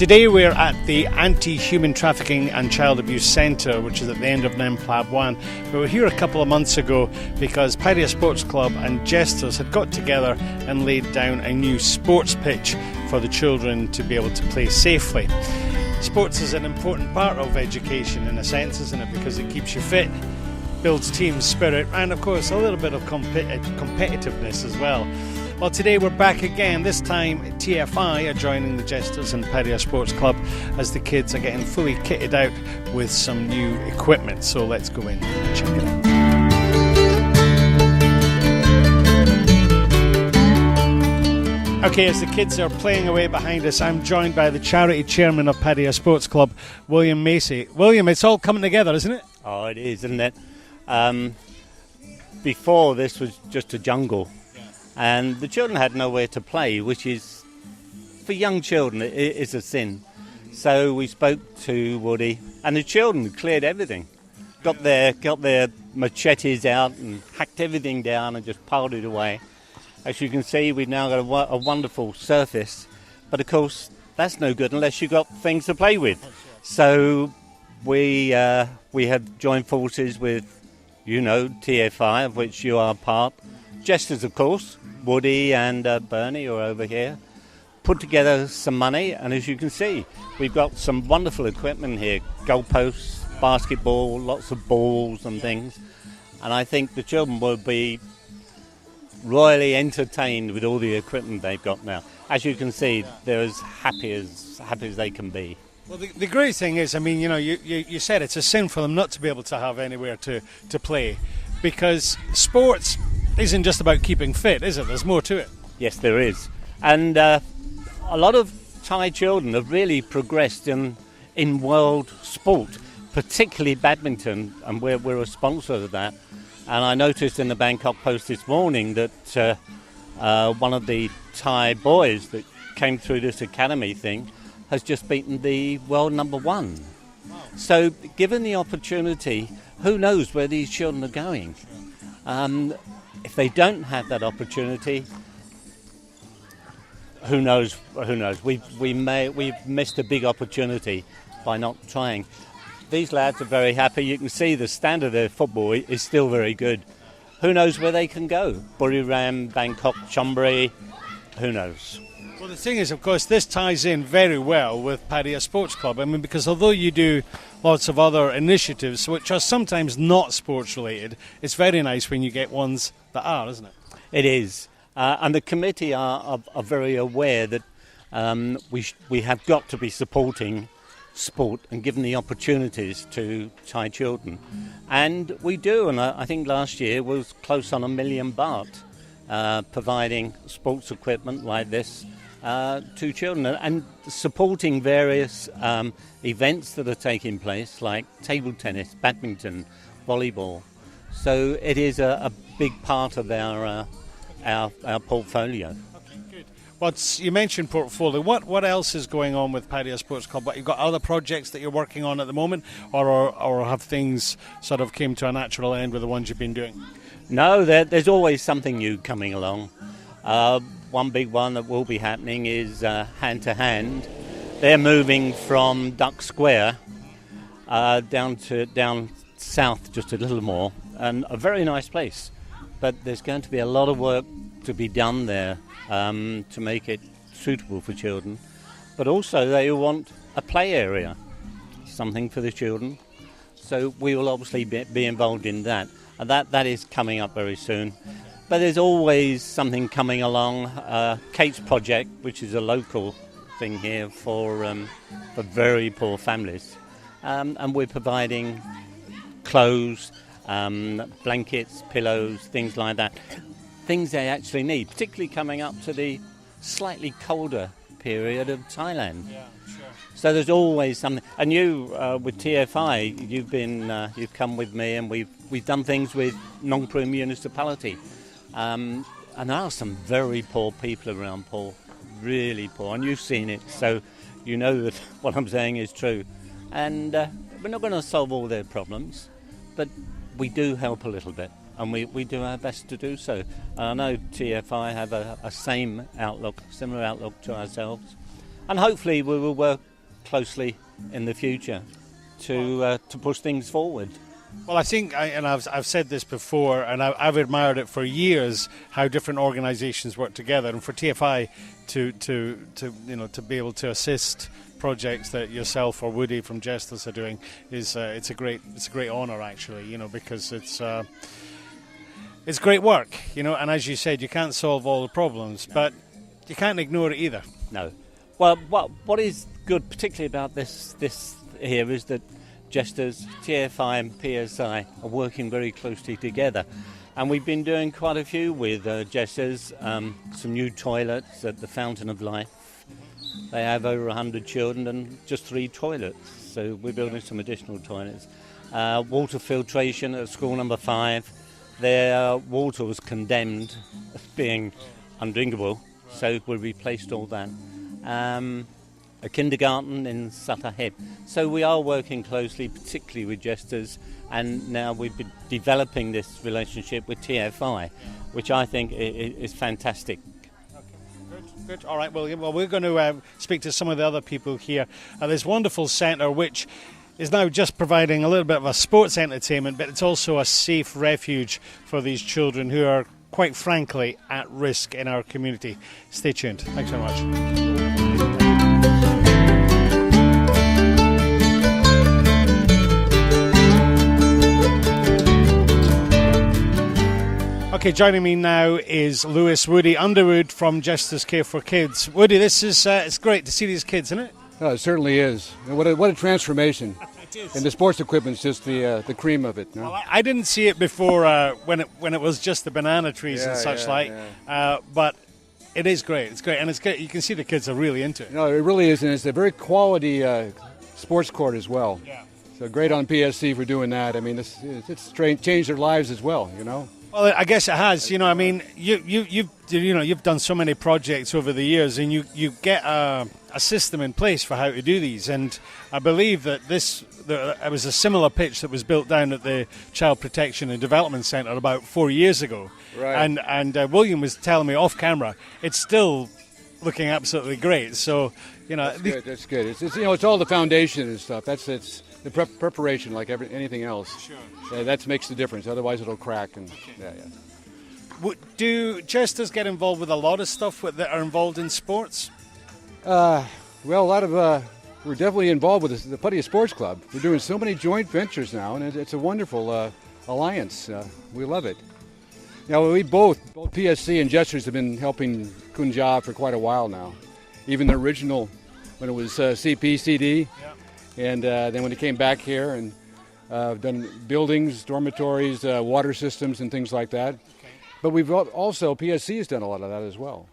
Today we're at the Anti-Human Trafficking and Child Abuse Centre, which is at the end of Nemplab 1. We were here a couple of months ago because Pairia Sports Club and Jesters had got together and laid down a new sports pitch for the children to be able to play safely. Sports is an important part of education in a sense, isn't it? Because it keeps you fit, builds team spirit, and of course a little bit of competitiveness as well. Well, today we're back again. This time TFI are joining the Jesters and Pairia Sports Club as the kids are getting fully kitted out with some new equipment. So let's go in and check it out. Okay, as the kids are playing away behind us, I'm joined by the charity chairman of Pairia Sports Club, William Macy. William, it's all coming together, isn't it? Oh, it is, isn't it? Before, this was just a jungle. And the children had nowhere to play, which is, for young children, it is a sin. So we spoke to Woody, and the children cleared everything. Got their machetes out and hacked everything down and just piled it away. As you can see, we've now got a wonderful surface. But of course, that's no good unless you've got things to play with. So we have joined forces with, TFI, of which you are part. Jesters, of course. Woody and Bernie are over here, put together some money, and as you can see, we've got some wonderful equipment here, goalposts, basketball, lots of balls and things, and I think the children will be royally entertained with all the equipment they've got now. As you can see, they're as happy as they can be. Well, the great thing is, you said it's a sin for them not to be able to have anywhere to play, because sports isn't just about keeping fit, is it? There's more to it. Yes, there is. And a lot of Thai children have really progressed in world sport, particularly badminton, and we're a sponsor of that. And I noticed in the Bangkok Post this morning that one of the Thai boys that came through this academy thing has just beaten the world number one. Wow. So given the opportunity, who knows where these children are going? If they don't have that opportunity, who knows? We've missed a big opportunity by not trying. These lads are very happy. You can see the standard of their football is still very good. Who knows where they can go? Buriram, Bangkok, Chonburi, who knows? Well, the thing is, of course, this ties in very well with Pairia Sports Club. Because although you do lots of other initiatives which are sometimes not sports related, it's very nice when you get ones that are, isn't it? It is. And the committee are very aware that we have got to be supporting sport and giving the opportunities to Thai children. And we do, and I think last year was close on 1 million baht providing sports equipment like this to children and supporting various events that are taking place like table tennis, badminton, volleyball. So it is a big part of our portfolio. Okay, good. Well, you mentioned portfolio. What else is going on with Pairia Sports Club? You've got other projects that you're working on at the moment, or have things sort of came to a natural end with the ones you've been doing? No, there's always something new coming along. One big one that will be happening is Hand to Hand. They're moving from Duck Square down south just a little more, and a very nice place. But there's going to be a lot of work to be done there to make it suitable for children. But also they want a play area, something for the children. So we will obviously be involved in that. And that is coming up very soon. But there's always something coming along. Kate's Project, which is a local thing here for very poor families. And we're providing clothes, blankets, pillows, things like that. Things they actually need, particularly coming up to the slightly colder period of Thailand. Yeah, sure. So there's always something. And you, with TFI, you've come with me, and we've done things with Nong Pru municipality. And there are some very poor people around, Paul, really poor, and you've seen it, so you know that what I'm saying is true. And we're not going to solve all their problems, but we do help a little bit, and we do our best to do so. And I know TFI have a similar outlook to ourselves, and hopefully we will work closely in the future to push things forward. Well, I think, I've said this before, and I've admired it for years, how different organisations work together, and for TFI to be able to assist projects that yourself or Woody from Jesters are doing is it's a great honour, actually, because it's great work, and as you said, you can't solve all the problems, but you can't ignore it either. No. Well, what is good particularly about this here is that Jesters, TFI and PSI are working very closely together, and we've been doing quite a few with Jesters, some new toilets at the Fountain of Life. They have over 100 children and just 3 toilets, so we're building some additional toilets. Water filtration at school number 5. Their water was condemned as being undrinkable, so we replaced all that. A kindergarten in Sutter Head. So we are working closely, particularly with Jesters, and now we've been developing this relationship with TFI, which I think is fantastic. Good. All right. Well, we're going to speak to some of the other people here at this wonderful centre, which is now just providing a little bit of a sports entertainment, but it's also a safe refuge for these children who are, quite frankly, at risk in our community. Stay tuned. Thanks very much. Okay, joining me now is Lewis Woody Underwood from Jesters Care for Kids. Woody, this is it's great to see these kids, isn't it? Oh, it certainly is. What a transformation! It is. And the sports equipment's just the cream of it. No? Well, I didn't see it before when it was just the banana trees and such like, but it is great. It's great, and it's great. You can see the kids are really into it. No, it really is, and it's a very quality sports court as well. Yeah. So great on PSC for doing that. I mean, it's changed their lives as well. Well, I guess it has. I mean, you've done so many projects over the years, and you get a system in place for how to do these. And I believe that it was a similar pitch that was built down at the Child Protection and Development Centre about 4 years ago. Right. And William was telling me off camera, it's still looking absolutely great. So That's good. It's all the foundation and stuff. It's the preparation, like anything else. Sure. That makes the difference. Otherwise, it'll crack. And Do Jesters get involved with a lot of stuff that are involved in sports? Well, a lot of we're definitely involved with the Putty Sports Club. We're doing so many joint ventures now, and it's a wonderful alliance. We love it. Now, we both PSC and Jesters have been helping Kunjab for quite a while now. Even the original, when it was CPCD. Yeah. And then when it came back here, and done buildings, dormitories, water systems, and things like that. Okay. But we've also, PSC has done a lot of that as well.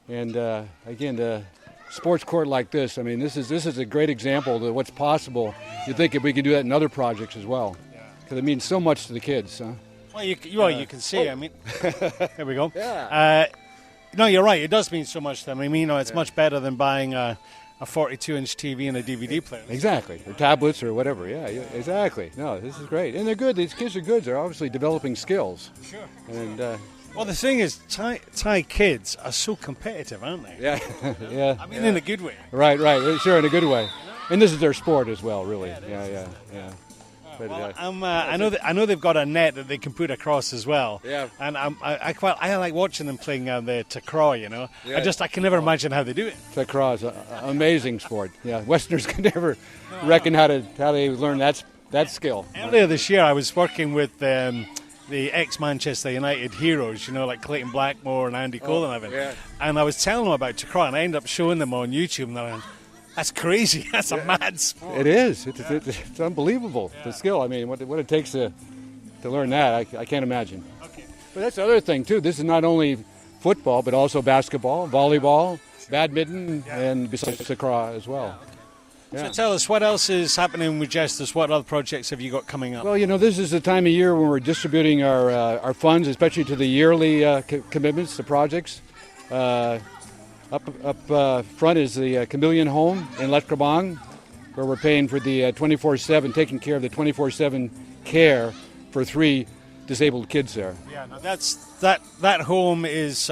Mm-hmm. And again, the sports court like this, I mean, this is a great example of what's possible. You think if we could do that in other projects as well, because it means so much to the kids. Huh? Well, you can see. I mean, there we go. Yeah. No, you're right. It does mean so much to them. I mean, it's much better than buying a 42-inch TV and a DVD player. Exactly, or tablets or whatever. Yeah, exactly. No, this is great, and they're good. These kids are good. They're obviously developing skills. Sure. And well, the thing is, Thai kids are so competitive, aren't they? yeah, yeah. I mean, in a good way. Right. Sure, in a good way. And this is their sport as well, really. Yeah. But, well, I know they've got a net that they can put across as well. Yeah. And I like watching them playing the takraw. Yeah. I can never imagine how they do it. Takraw is an amazing sport. Yeah, Westerners can never reckon how they learn that skill. Earlier this year, I was working with the ex-Manchester United heroes, like Clayton Blackmore and Andy Cole and everything. Yeah. And I was telling them about takraw, and I ended up showing them on YouTube, and they're like, that's crazy. That's a mad sport. It is. It's unbelievable, the skill. I mean, what it takes to learn that, I can't imagine. Okay. But that's the other thing, too. This is not only football, but also basketball, volleyball, badminton, and besides takraw as well. Yeah. So tell us, what else is happening with Jesters? What other projects have you got coming up? Well, this is the time of year when we're distributing our funds, especially to the yearly commitments, the projects. Up front is the Chameleon Home in Let Krabang, where we're paying for the 24/7, taking care of the 24/7 care for 3 disabled kids there. Yeah, no, that home is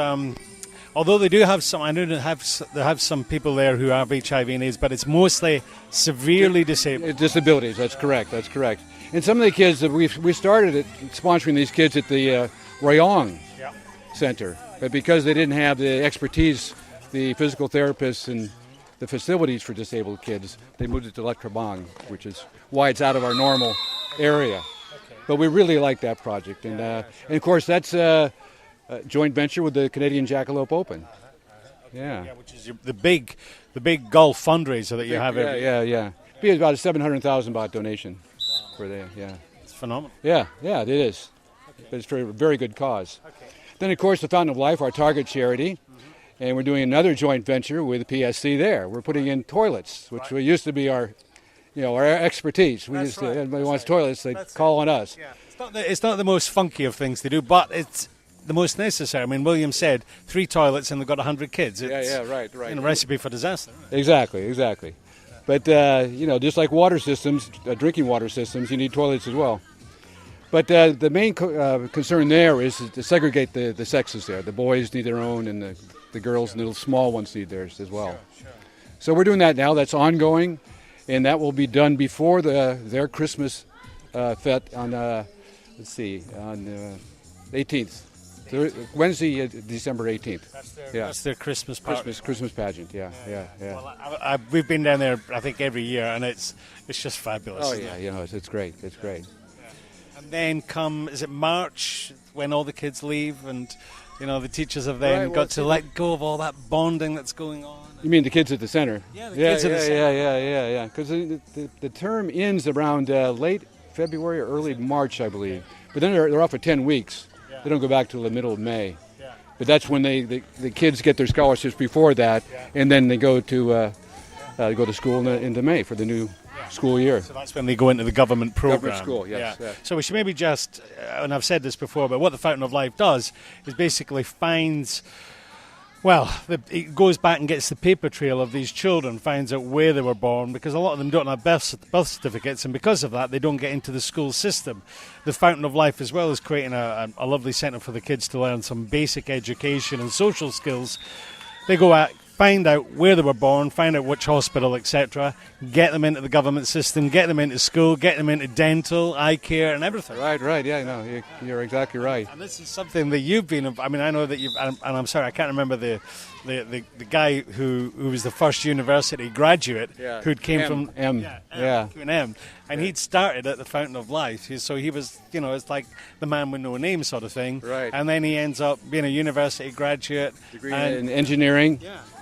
Although they do have some, I know they have some people there who have HIV and AIDS, but it's mostly severely disabled. Disabilities, that's correct, that's correct. And some of the kids, that we started sponsoring these kids at the Rayong Center, but because they didn't have the expertise, the physical therapists and the facilities for disabled kids, they moved it to Lac Trabang, which is why it's out of our normal area. But we really like that project, and of course that's a joint venture with the Canadian Jackalope Open. Yeah, which is the big golf fundraiser that you have every year. Yeah. Be about a 700,000 baht donation for the It's phenomenal. Yeah, it is. But it's for a very good cause. Then of course the Fountain of Life, our target charity, and we're doing another joint venture with PSC there. We're putting in toilets, which used to be our expertise. Everybody wants toilets, they call on us. Yeah. It's not the most funky of things to do, but it's the most necessary. I mean, William said 3 toilets and they've got 100 kids. It's, right. A recipe for disaster. Exactly. But, just like water systems, drinking water systems, you need toilets as well. But the main concern there is to segregate the sexes there. The boys need their own, and the girls and the little small ones need theirs as well. Sure. So we're doing that now. That's ongoing, and that will be done before their Christmas fete on, on the 18th. Wednesday, December 18th. That's their Christmas party. Christmas pageant, yeah. Well, we've been down there, I think, every year, and it's just fabulous. Oh, yeah, it's great. It's great. And then is it March, when all the kids leave and, the teachers have then got to let go of all that bonding that's going on? You mean the kids at the center? Yeah, the kids at the center. Yeah. Because the term ends around late February or early March, I believe. But then they're off for 10 weeks. They don't go back till the middle of May. Yeah. But that's when the kids get their scholarships before that, and then they go to school into May for the new school year. So that's when they go into the government program. Government school, yes. Yeah. So we should maybe just, and I've said this before, but what the Fountain of Life does is basically it goes back and gets the paper trail of these children, finds out where they were born, because a lot of them don't have birth certificates, and because of that, they don't get into the school system. The Fountain of Life, as well as creating a lovely centre for the kids to learn some basic education and social skills, they go out, find out where they were born, find out which hospital, etc., get them into the government system, get them into school, get them into dental, eye care, and everything. Right, yeah, no, you're exactly right. And this is something that you've been, I mean, I know that you've, and I'm sorry, I can't remember the guy who was the first university graduate who came from QNM, and he'd started at the Fountain of Life, so he was, it's like the man with no name sort of thing, right? And then he ends up being a university graduate, degree in engineering.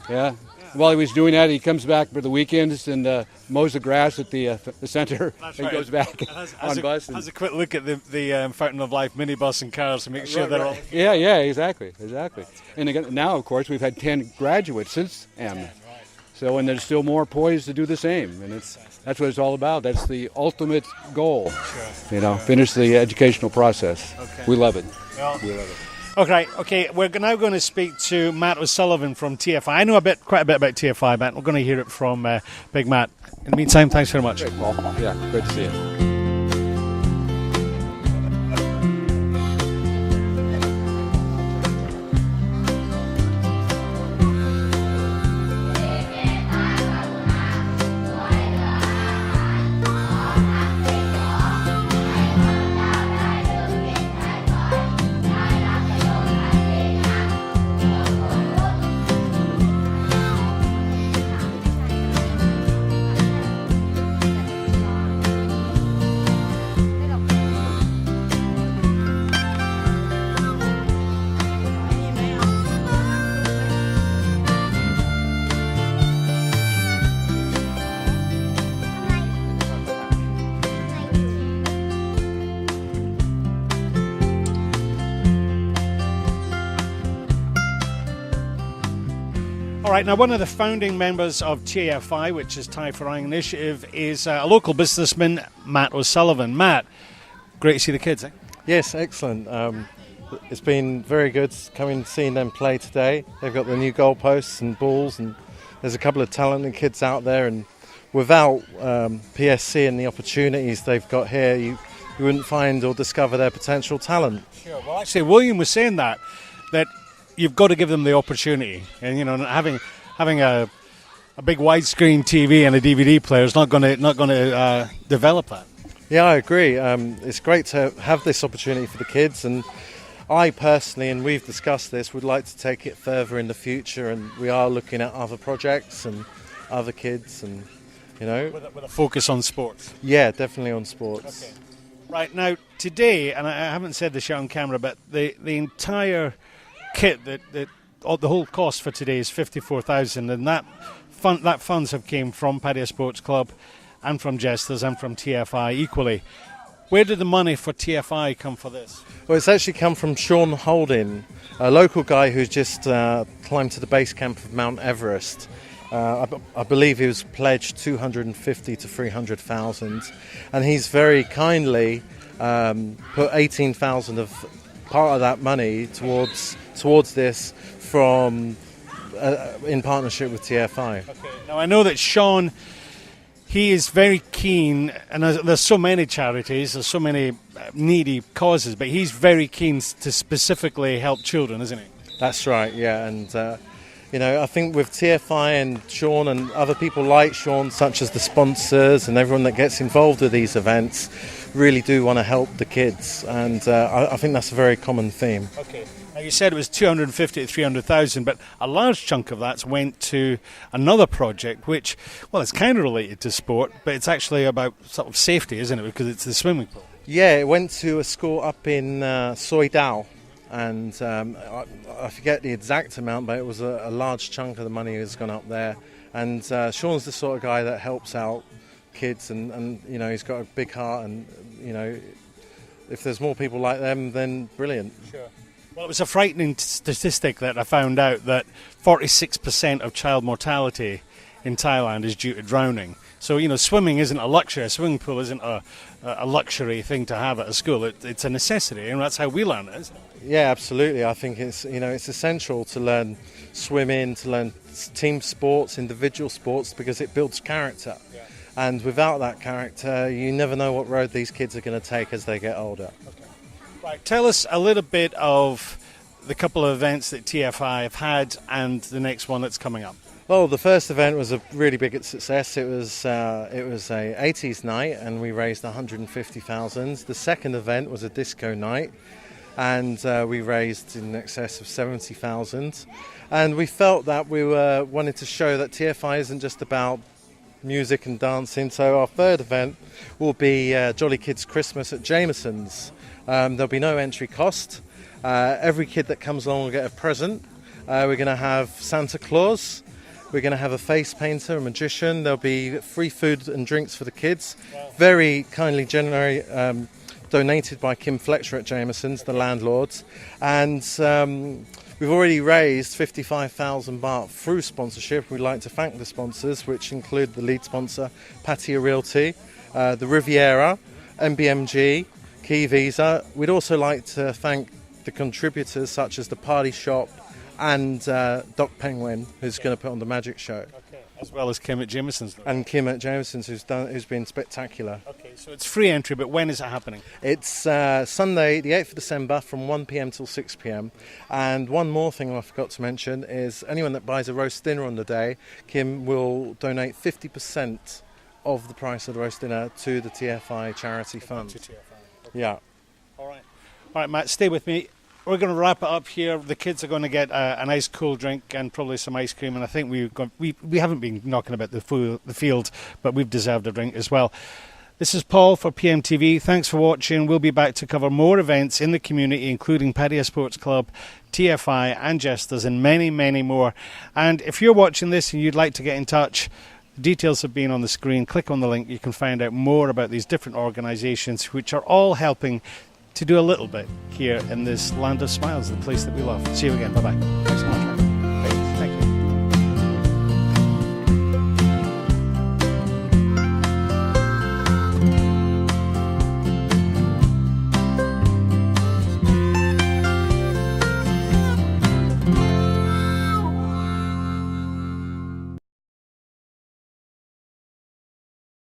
Yeah. While he was doing that, he comes back for the weekends and mows the grass at the center. That's and right. Goes back on bus. Has a quick look at the Fountain of Life minibus and cars to make sure they're all... Yeah, exactly. And again, now, of course, we've had 10 graduates since M. So, and there's still more poised to do the same. And that's what it's all about. That's the ultimate goal. Sure. Finish the educational process. Okay. We love it. Well, we love it. Okay. We're now going to speak to Matt O'Sullivan from TFI. I know quite a bit about TFI, Matt. We're going to hear it from Big Matt. In the meantime, thanks very much. Great, Paul. Yeah, great to see you. All right, now one of the founding members of TFI, which is Thai Farang Initiative, is a local businessman, Matt O'Sullivan. Matt, great to see the kids, eh? Yes, excellent. It's been very good seeing them play today. They've got the new goalposts and balls, and there's a couple of talented kids out there, and without PSC and the opportunities they've got here, you wouldn't find or discover their potential talent. Sure. Well, actually, William was saying that you've got to give them the opportunity, and having a big widescreen TV and a DVD player is not going to develop that. Yeah, I agree. It's great to have this opportunity for the kids, and I personally, and we've discussed this, would like to take it further in the future, and we are looking at other projects and other kids, and with a focus on sports. Yeah, definitely on sports. Okay. Right, now today, and I haven't said this yet on camera, but the entire kit, the whole cost for today is $54,000, and that funds have came from Paddy Sports Club and from Jesters and from TFI equally. Where did the money for TFI come for this? Well, it's actually come from Sean Holding, a local guy who's just climbed to the base camp of Mount Everest. I believe he was pledged 250 to 300,000, and he's very kindly put 18,000 of part of that money towards this from in partnership with TFI. Okay. Now I know that Sean, he is very keen, and there's so many charities, there's so many needy causes, but he's very keen to specifically help children, isn't he? That's right, yeah, and I think with TFI and Sean and other people like Sean, such as the sponsors and everyone that gets involved with these events, really do want to help the kids, and I think that's a very common theme. Okay. Now you said it was 250 to 300,000, but a large chunk of that went to another project, which, well, it's kind of related to sport, but it's actually about sort of safety, isn't it? Because it's the swimming pool. Yeah, it went to a school up in Soi Dao. And I forget the exact amount, but it was a large chunk of the money has gone up there. And Sean's the sort of guy that helps out kids, and he's got a big heart, and if there's more people like them, then brilliant. Sure. Well, it was a frightening statistic that I found out that 46% of child mortality in Thailand is due to drowning. So, swimming isn't a luxury. A swimming pool isn't a luxury thing to have at a school. It's a necessity, and that's how we learn it, isn't it? Yeah, absolutely. I think it's essential to learn swimming, to learn team sports, individual sports, because it builds character. Yeah. And without that character, you never know what road these kids are going to take as they get older. Okay. Right. Tell us a little bit of the couple of events that TFI have had and the next one that's coming up. Well, the first event was a really big success. It was a 80s night, and we raised 150,000. The second event was a disco night, and we raised in excess of 70,000. And we felt that we wanted to show that TFI isn't just about music and dancing. So our third event will be Jolly Kids Christmas at Jameson's. There'll be no entry cost. Every kid that comes along will get a present. We're going to have Santa Claus. We're going to have a face painter, a magician. There'll be free food and drinks for the kids. Wow. Very kindly donated by Kim Fletcher at Jameson's, the landlords. And we've already raised 55,000 baht through sponsorship. We'd like to thank the sponsors, which include the lead sponsor, Pattaya Realty, the Riviera, MBMG, Key Visa. We'd also like to thank the contributors such as the Party Shop and Doc Penguin, who's going to put on the magic show. Okay. As well as Kim at Jameson's. And Kim at Jameson's, who's been spectacular. Okay, so it's free entry, but when is it happening? It's Sunday, the 8th of December, from 1 p.m. till 6 p.m. And one more thing I forgot to mention is anyone that buys a roast dinner on the day, Kim will donate 50% of the price of the roast dinner to the TFI charity fund. To TFI. Okay. Yeah. All right, Matt, stay with me. We're going to wrap it up here. The kids are going to get a nice cool drink and probably some ice cream. And I think we haven't been knocking about the field, but we've deserved a drink as well. This is Paul for PMTV. Thanks for watching. We'll be back to cover more events in the community, including Paddy Sports Club, TFI and Jesters, and many, many more. And if you're watching this and you'd like to get in touch, details have been on the screen. Click on the link. You can find out more about these different organisations which are all helping to do a little bit here in this land of smiles, the place that we love. See you again. Bye-bye. Thanks so much.